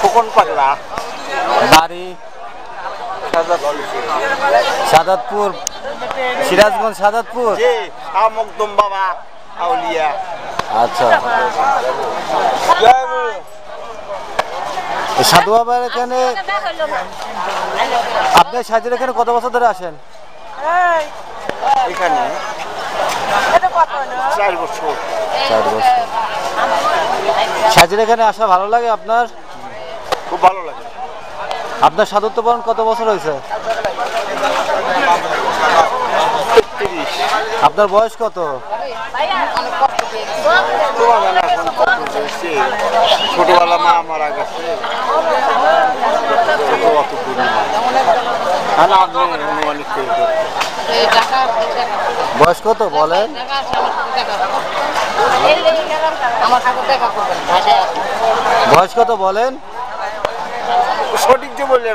ফুকন পাগলা বাড়ি সাদাতপুর, সিরাজগঞ্জ সাদাতপুর। জি মকদম বাবা আউলিয়া। আচ্ছা, সাধু বাবার এখানে আপনার সাজের এখানে কত বছর ধরে আসেন? এখানে 4 বছর। 4 বছর। সাজের এখানে আসা ভালো লাগে আপনার? খুব ভালো লাগে। আপনার সাধুত্ব বরণ কত বছর হয়েছে? 30। আপনার বয়স কত? ছোটবেলা মা মারা গেছে। বয়স কত বলেন? বয়স কত বলেন? সঠিক যে বললেন।